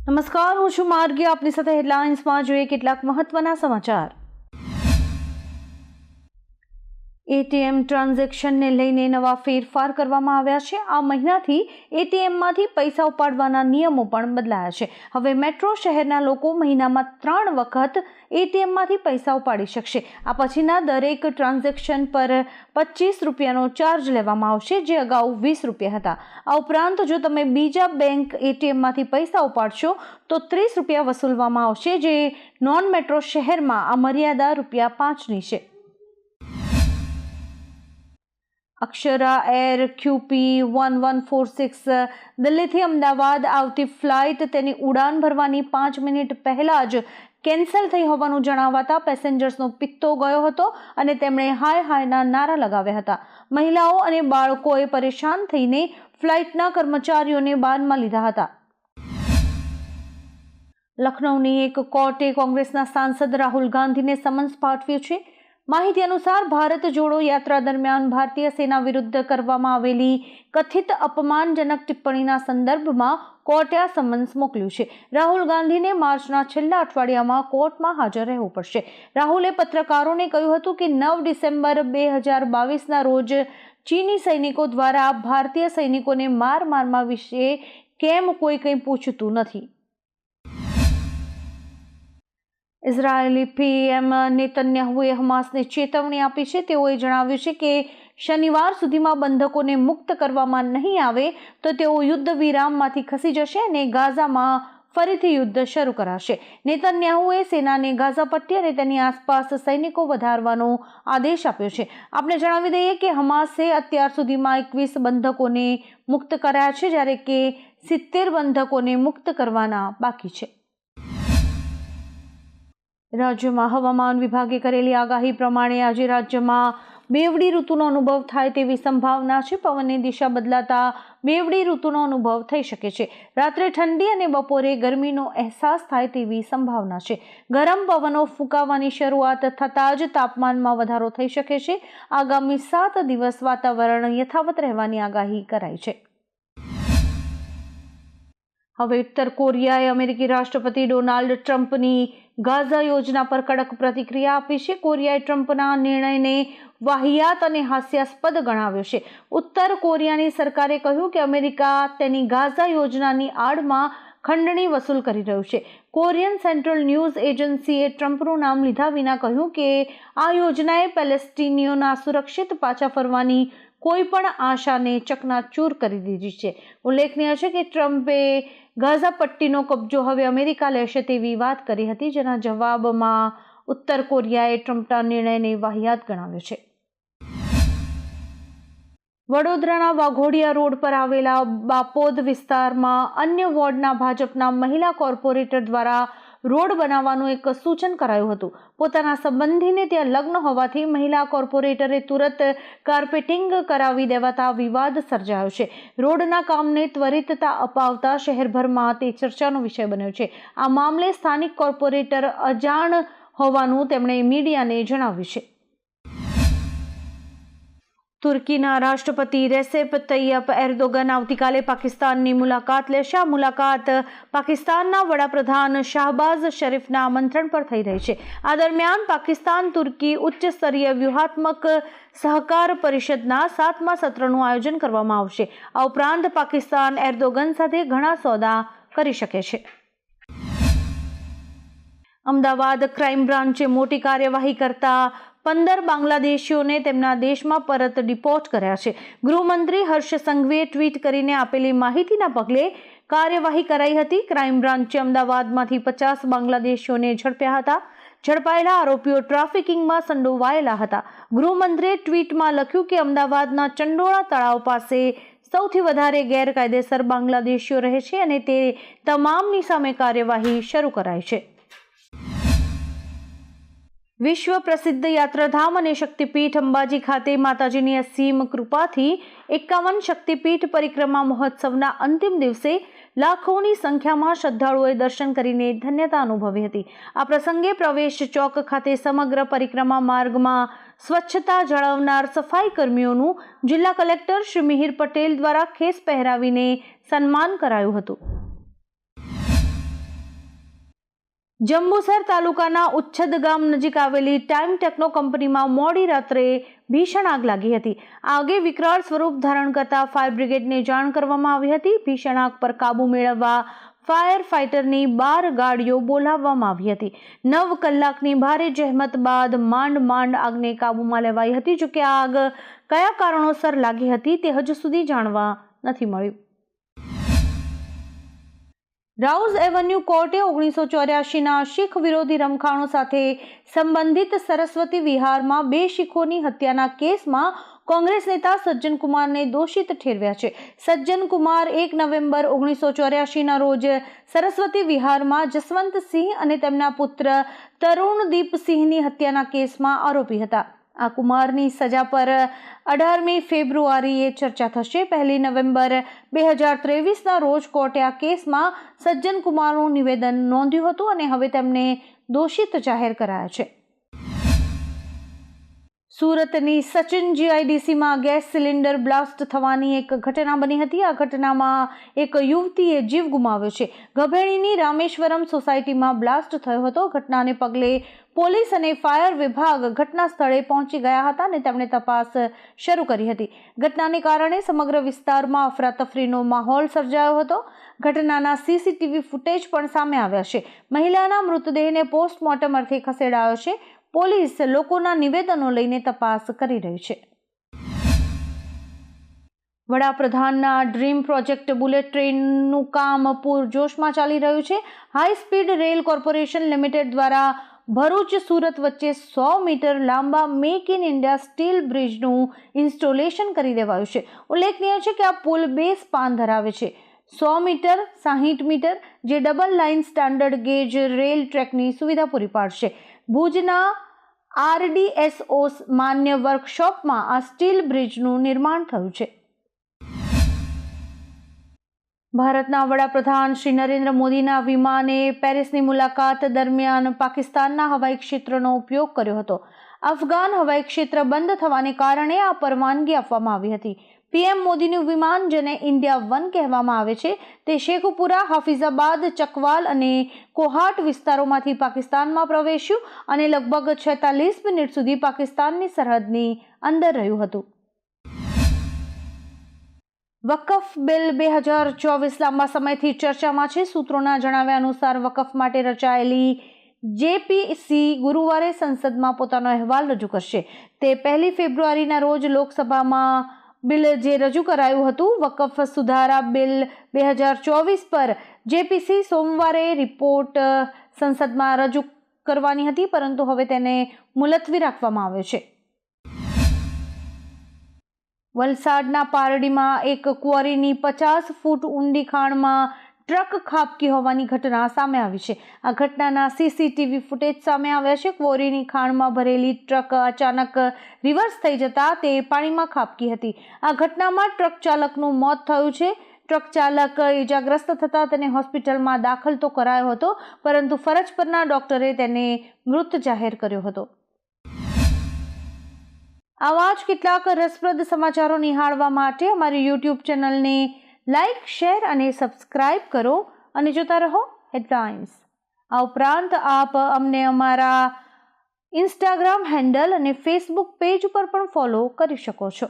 નમસ્કાર, હું છું માર્ગી. આપની સાથે હેડલાઇન્સમાં જોઈએ કેટલાક મહત્વના સમાચાર. એટીએમ ટ્રાન્ઝેક્શનને લઈને નવા ફેરફાર કરવામાં આવ્યા છે. આ મહિનાથી એટીએમમાંથી પૈસા ઉપાડવાના નિયમો પણ બદલાયા છે. હવે મેટ્રો શહેરના લોકો મહિનામાં 3 વખત એટીએમમાંથી પૈસા ઉપાડી શકશે. આ પછીના દરેક ટ્રાન્ઝેક્શન પર 25 રૂપિયાનો ચાર્જ લેવામાં આવશે, જે અગાઉ 20 રૂપિયા હતા. આ ઉપરાંત જો તમે બીજા બેંક એટીએમમાંથી પૈસા ઉપાડશો તો 30 રૂપિયા વસૂલવામાં આવશે, જે નોન મેટ્રો શહેરમાં આ મર્યાદા ₹5ની છે. અક્ષરા એર QP 1146 દિલ્હીથી અમદાવાદ આવતી ફ્લાઇટ તેની ઉડાન ભરવાની 5 મિનિટ પહેલા જ કેન્સલ થઈ હોવાનું જણાવાતા પેસેન્જર્સનો પિત્તો ગયો હતો અને તેમણે હાય હાયના નારા લગાવ્યા હતા. મહિલાઓ અને બાળકોએ પરેશાન થઈને ફ્લાઇટના કર્મચારીઓને બાનમાં લીધા હતા. લખનૌની એક કોર્ટે કોંગ્રેસના સાંસદ રાહુલ ગાંધીને સમન્સ પાઠવ્યું છે. માહિતી અનુસાર ભારત જોડો યાત્રા દરમિયાન ભારતીય સેના વિરુદ્ધ કરવામાં આવેલી કથિત અપમાનજનક ટિપ્પણીના સંદર્ભમાં કોર્ટે આ સમન્સ મોકલ્યું છે. રાહુલ ગાંધીને માર્ચના છેલ્લા અઠવાડિયામાં કોર્ટમાં હાજર રહેવું પડશે. રાહુલે પત્રકારોને કહ્યું હતું કે 9 ડિસેમ્બર 2022ના રોજ ચીની સૈનિકો દ્વારા ભારતીય સૈનિકોને મારવા વિશે કેમ કોઈ કંઈ પૂછતું નથી. ઇઝરાયેલી પીએમ નેતન્યાહુએ હમાસને ચેતવણી આપી છે. તેઓએ જણાવ્યું છે કે શનિવાર સુધીમાં બંધકોને મુક્ત કરવામાં નહીં આવે તો તેઓ યુદ્ધ વિરામમાંથી ખસી જશે અને ગાઝામાં ફરીથી યુદ્ધ શરૂ કરાશે. નેતન્યાહુએ સેનાને ગાઝા પટ્ટી અને તેની આસપાસ સૈનિકો વધારવાનો આદેશ આપ્યો છે. આપણે જણાવી દઈએ કે હમાસે અત્યાર સુધીમાં 21 બંધકોને મુક્ત કર્યા છે, જ્યારે કે 70 બંધકોને મુક્ત કરવાના બાકી છે. રાજ્યમાં હવામાન વિભાગે કરેલી આગાહી પ્રમાણે આજે રાજ્યમાં બેવડી ઋતુનો અનુભવ થાય તેવી સંભાવના છે. પવનની દિશા બદલાતા બેવડી ઋતુનો અનુભવ થઈ શકે છે. રાત્રે ઠંડી અને બપોરે ગરમીનો અહેસાસ થાય તેવી સંભાવના છે. ગરમ પવનો ફૂંકાવાની શરૂઆત થતાં જ તાપમાનમાં વધારો થઈ શકે છે. આગામી 7 દિવસ વાતાવરણ યથાવત રહેવાની આગાહી કરાઈ છે. હવે ઉત્તર કોરિયાએ અમેરિકી રાષ્ટ્રપતિ ડોનાલ્ડ ટ્રમ્પની ગાઝા યોજના પર કડક પ્રતિક્રિયા આપી છે. કોરિયાએ ટ્રમ્પના નિર્ણયને વાહિયાત અને હાસ્યાસ્પદ ગણાવ્યો છે. ઉત્તર કોરિયાની સરકારે કહ્યું કે અમેરિકા તેની ગાઝા યોજનાની આડમાં ખંડણી વસૂલ કરી રહ્યું છે. કોરિયન સેન્ટ્રલ ન્યૂઝ એજન્સીએ ટ્રમ્પનું નામ લીધા વિના કહ્યું કે આ યોજનાએ પેલેસ્ટીનીઓના સુરક્ષિત પાછા ફરવાની કોઈ પણ આશાને ચકનાચૂર કરી દીધી છે. ઉલ્લેખનીય છે કે ટ્રમ્પે ગાઝા પટ્ટીનો કબજો હવે અમેરિકા લેશે તેવી વાત કરી હતી, જેના જવાબમાં ઉત્તર કોરિયાએ ટ્રમ્પના નિર્ણયને વાહિયાત ગણાવ્યો છે. વડોદરાના વાઘોડિયા રોડ પર આવેલા બાપોદ વિસ્તારમાં અન્ય વોર્ડના ભાજપના મહિલા કોર્પોરેટર દ્વારા રોડ બનાવવાનું એક સૂચન કરાયું હતું. પોતાના સંબંધીને ત્યાં લગ્ન હોવાથી મહિલા કોર્પોરેટરે તુરંત કાર્પેટિંગ કરાવી દેવાતા વિવાદ સર્જાયો છે. રોડના કામને ત્વરિતતા અપાવતા શહેરભરમાં તે ચર્ચાનો વિષય બન્યો છે. આ મામલે સ્થાનિક કોર્પોરેટર અજાણ હોવાનું તેમણે મીડિયાને જણાવ્યું છે. તુર્કીના રાષ્ટ્રપતિ રેસેપ તૈયપ એર્દોગન આવતીકાલે પાકિસ્તાનની મુલાકાત લેશે. આ મુલાકાત પાકિસ્તાનના વડાપ્રધાન શાહબાઝ શરીફના આમંત્રણ પર થઈ રહી છે. આ દરમિયાન પાકિસ્તાન તુર્કી ઉચ્ચ સ્તરીય વ્યૂહાત્મક સહકાર પરિષદના 7મા સત્રનું આયોજન કરવામાં આવશે. આ ઉપરાંત પાકિસ્તાન એર્દોગન સાથે ઘણા સોદા કરી શકે છે. અમદાવાદ ક્રાઇમ બ્રાન્ચે મોટી કાર્યવાહી કરતા 15 બાંગ્લાદેશીઓને તેમના દેશમાં પરત ડિપોર્ટ કર્યા છે. ગૃહમંત્રી હર્ષ સંઘવીએ ટ્વીટ કરીને આપેલી માહિતીના પગલે કાર્યવાહી કરાઈ હતી. ક્રાઇમ બ્રાન્ચે અમદાવાદમાંથી 50 બાંગ્લાદેશીઓને ઝડપ્યા હતા. ઝડપાયેલા આરોપીઓ ટ્રાફિકિંગમાં સંડોવાયેલા હતા. ગૃહમંત્રીએ ટ્વીટમાં લખ્યું કે અમદાવાદના ચંડોળા તળાવ પાસે સૌથી વધારે ગેરકાયદેસર બાંગ્લાદેશીઓ રહે છે અને તે તમામની સામે કાર્યવાહી શરૂ કરાઈ છે. વિશ્વ પ્રસિદ્ધ યાત્રાધામ અને શક્તિપીઠ અંબાજી ખાતે માતાજીની અસીમ કૃપાથી 51 શક્તિપીઠ પરિક્રમા મહોત્સવના અંતિમ દિવસે લાખોની સંખ્યામાં શ્રદ્ધાળુઓએ દર્શન કરીને ધન્યતા અનુભવી હતી. આ પ્રસંગે પ્રવેશ ચોક ખાતે સમગ્ર પરિક્રમા માર્ગમાં સ્વચ્છતા જાળવનાર સફાઈ કર્મીઓનું જિલ્લા કલેક્ટર શ્રી મિહિર પટેલ દ્વારા ખેસ પહેરાવીને સન્માન કરાયું હતું. જંબુસર તાલુકાના ઉચ્છદ ગામ નજીક આવેલી ટાઈમ ટેકનો કંપનીમાં મોડી રાત્રે ભીષણ આગ લાગી હતી. આગે વિકરાળ સ્વરૂપ ધારણ કરતા ફાયર બ્રિગેડને જાણ કરવામાં આવી હતી. ભીષણ આગ પર કાબુ મેળવવા ફાયર ફાઇટરની 12 ગાડીઓ બોલાવવામાં આવી હતી. 9 કલાકની ભારે જહેમત બાદ માંડ આગને કાબૂમાં લેવાઈ હતી. જોકે આગ કયા કારણોસર લાગી હતી તે હજુ સુધી જાણવા નથી મળ્યું. રાઉઝ એવન્યુ કોર્ટે 1984ના શીખ વિરોધી રમખાણો સાથે સંબંધિત સરસ્વતી વિહારમાં 2 શીખોની હત્યાના કેસમાં કોંગ્રેસ નેતા સજ્જન કુમારને દોષિત ઠેરવ્યા છે. સજ્જન કુમાર 1 નવેમ્બર 1984ના રોજ સરસ્વતી વિહારમાં જસવંતસિંહ અને તેમના પુત્ર તરુણદીપસિંહની હત્યાના કેસમાં આરોપી હતા. આ કુમારની સજા પર 18મી ફેબ્રુઆરીએ ચર્ચા થશે. 1 નવેમ્બર 2023ના રોજ કોર્ટે આ કેસમાં સજ્જન કુમારનું નિવેદન નોંધ્યું હતું અને હવે તેમને દોષિત જાહેર કરાયા છે. સુરતની સચિન જીઆઈડીસીમાં ગેસ સિલિન્ડર બ્લાસ્ટ થવાની એક ઘટના બની હતી. આ ઘટનામાં એક યુવતીએ જીવ ગુમાવ્યો છે. ગભેણીની રામેશ્વરમ સોસાયટીમાં બ્લાસ્ટ થયો હતો. ઘટનાને પગલે પોલીસ અને ફાયર વિભાગ ઘટના સ્થળે પહોંચી ગયા હતા અને તેમણે તપાસ શરૂ કરી હતી. ઘટનાને કારણે સમગ્ર વિસ્તારમાં અફરાતફરીનો માહોલ સર્જાયો હતો. ઘટનાના સીસીટીવી ફૂટેજ પણ સામે આવ્યા છે. મહિલાના મૃતદેહને પોસ્ટમોર્ટમ અર્થે ખસેડાયો છે. પોલીસ લોકોના નિવેદનો લઈને તપાસ કરી રહી છે. વડાપ્રધાનના ડ્રીમ પ્રોજેક્ટ બુલેટ ટ્રેનનું કામ પૂરજોશમાં ચાલી રહ્યું છે. High speed rail corporation limited દ્વારા ભરૂચ સુરત વચ્ચે 100 મીટર લાંબા મેક ઇન ઇન્ડિયા સ્ટીલ બ્રિજનું ઇન્સ્ટોલેશન કરી દેવાયું છે. ઉલ્લેખનીય છે કે આ પુલ 2 સ્પાન ધરાવે છે. 100 મીટર 60 મીટર જે double line standard gauge rail ટ્રેકની સુવિધા પૂરી પાડશે. ભુજના RDSO માન્ય વર્કશોપમાં આ સ્ટીલ બ્રિજનું નિર્માણ થયું છે. ભારતના વડાપ્રધાન શ્રી નરેન્દ્ર મોદીના વિમાને પેરિસની મુલાકાત દરમિયાન પાકિસ્તાનના હવાઈ ક્ષેત્રનો ઉપયોગ કર્યો હતો. અફઘાન હવાઈ ક્ષેત્ર બંધ થવાને કારણે આ પરવાનગી આપવામાં આવી હતી. પીએમ મોદીનું વિમાન, જેને ઇન્ડિયા 1 કહેવામાં આવે છે, તે શેખુપુરા, હાફિઝાબાદ, ચકવાલ અને કોહાટ વિસ્તારોમાંથી પાકિસ્તાનમાં પ્રવેશ્યું અને લગભગ 46 મિનિટ સુધી પાકિસ્તાનની સરહદની અંદર રહ્યું હતું. વકફ બિલ 2024 લાંબા સમયથી ચર્ચામાં છે. સૂત્રોના જણાવ્યા અનુસાર વકફ માટે રચાયેલી જેપીસી ગુરુવારે સંસદમાં પોતાનો અહેવાલ રજૂ કરશે. તે 1 ફેબ્રુઆરીના રોજ લોકસભામાં બિલ જે રજૂ કરાયું હતું વકફ સુધારા બિલ 2024 પર જેપીસી સોમવારે રિપોર્ટ સંસદમાં રજૂ કરવાની હતી, પરંતુ હવે તેને મુલતવી રાખવામાં આવ્યો છે. વલસાડના પારડીમાં એક ક્વોરીની 50 ફૂટ ઊંડી ખાણમાં ટ્રક ખાબકી હોવાની ઘટના સામે આવી છે. આ ઘટનાના સીસીટીવી ફૂટેજ સામે આવ્યા છે. ક્વોરીની ખાણમાં ભરેલી ટ્રક અચાનક રિવર્સ થઈ જતા તે પાણીમાં ખાબકી હતી. આ ઘટનામાં ટ્રક ચાલકનું મોત થયું છે. ટ્રક ચાલક ઇજાગ્રસ્ત થતા તેને હોસ્પિટલમાં દાખલ તો કરાયો હતો, પરંતુ ફરજ પરના ડોક્ટરે તેને મૃત જાહેર કર્યો હતો. આવા જ કેટલાક રસપ્રદ સમાચારો નિહાળવા માટે અમારી યુટ્યુબ ચેનલને લાઇક, શેર અને સબસ્ક્રાઇબ કરો અને જોતા રહો હેડલાઇન્સ. આ ઉપરાંત આપ અમને અમારા ઇન્સ્ટાગ્રામ હેન્ડલ અને ફેસબુક પેજ પર પણ ફોલો કરી શકો છો.